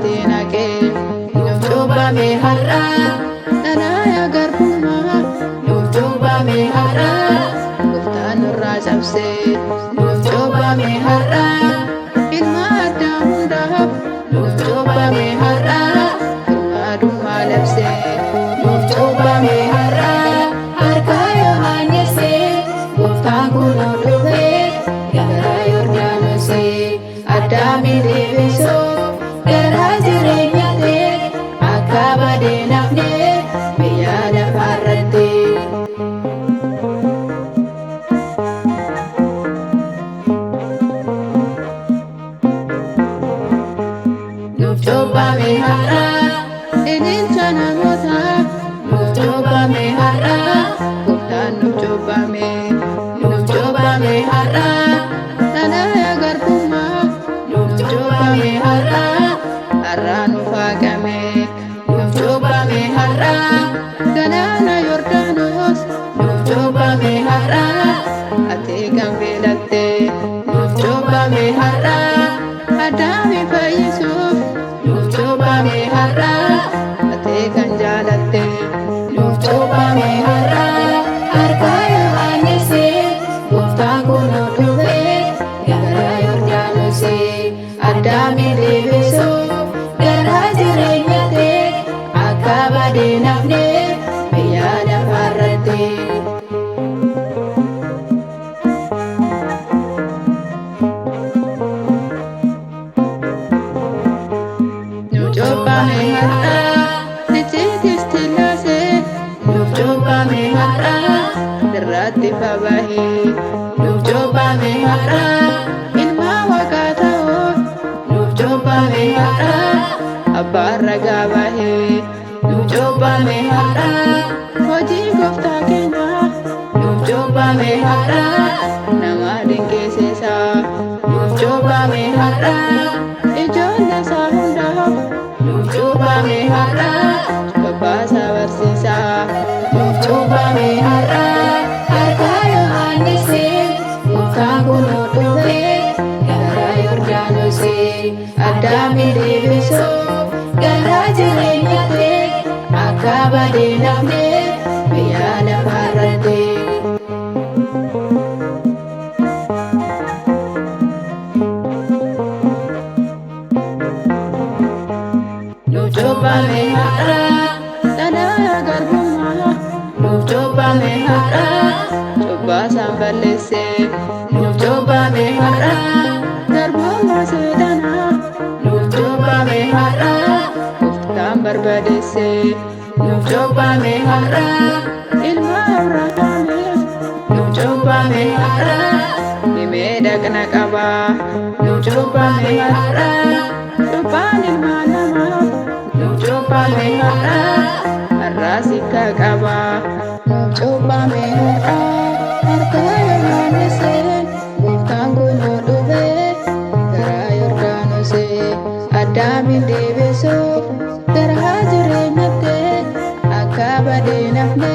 itti naqee nuuf cuubbame har'a dhanaa garbummaa nuuf cuubbame har'a gooftaan nurraa cabsee nuuf cuubbame har'a ilma addaa hundaaf nuuf cuubbame har'a birmaadummaa labsee nuuf cuubbame har'a harka Yohaannisee gooftaan kunoo dhufee gara Yordaanosii Addaamiin deebisuuf gara jireenyaatti akka badee nafne biyya lafaarratti. Nuuf cuubbame har'a ililcha namootaaf nuuf cuubbame har'a gooftaan nuuf cuubbame nuuf cuubbame har'a dhanaa garbummaa nuuf cuubbame har'a har'a nuuf haqame nuuf cuubbame har'a galaana Yordaanos nuuf cuubbame har'a ati kan beelatte nuuf cuubbame har'a Addaami fayyisuuf nuuf cuubbame har'a ati kan jaalatte nuuf cuubbame har'a harka Yohaannisee gooftaan kunoo dhufee gara Yordaanosii Addaamiin deebisuuf gara jireenyaatti akka badee nafne biyya lafaarratti. Nuuf cuubbame har'a ijjiitis tillaasee nuuf cuubbame har'a irratti fabahee nuuf cuubbame har'a ilma Waaqaa ta'uuf nuuf cuubbame har'a abbaan ragaa bahee nuuf cuubbame har'a hojii gooftaa keenya nuuf cuubbame har'a nama dinqisiisa nuuf cuubbame har'a ijoollee isaa hundaaf nuuf cuubbame har'a babbaasa barsiisa nuuf cuubbame har'a harka Yohaannisee gooftaan kunoo dhufee gara Yordaanosii Addaamiin deebisuuf gara jireenyaatti akka badee nafne biyya lafaarratti. Nuuf cuubbame har'a dhanaa garbummaa nuuf cuubbame har'a cubbaasaan balleessee nuuf cuubbame har'a garbummaa seexanaa nuuf cuubbame har'a gooftaan barbadeessee nuuf cuubbame har'a ilma Abrahaamiif nuuf cuubbame har'a himee dhaqna qaba nuuf cuubbame har'a cubbaan ilma namaaf nuuf cuubbame har'a har'a sikka qaba nuuf cuubbame har'a harka Yohaannisee gooftaan kunoo dhufee gara Yordaanosii Addaamiin deebisuuf gara jireenyaatti akka badee nafne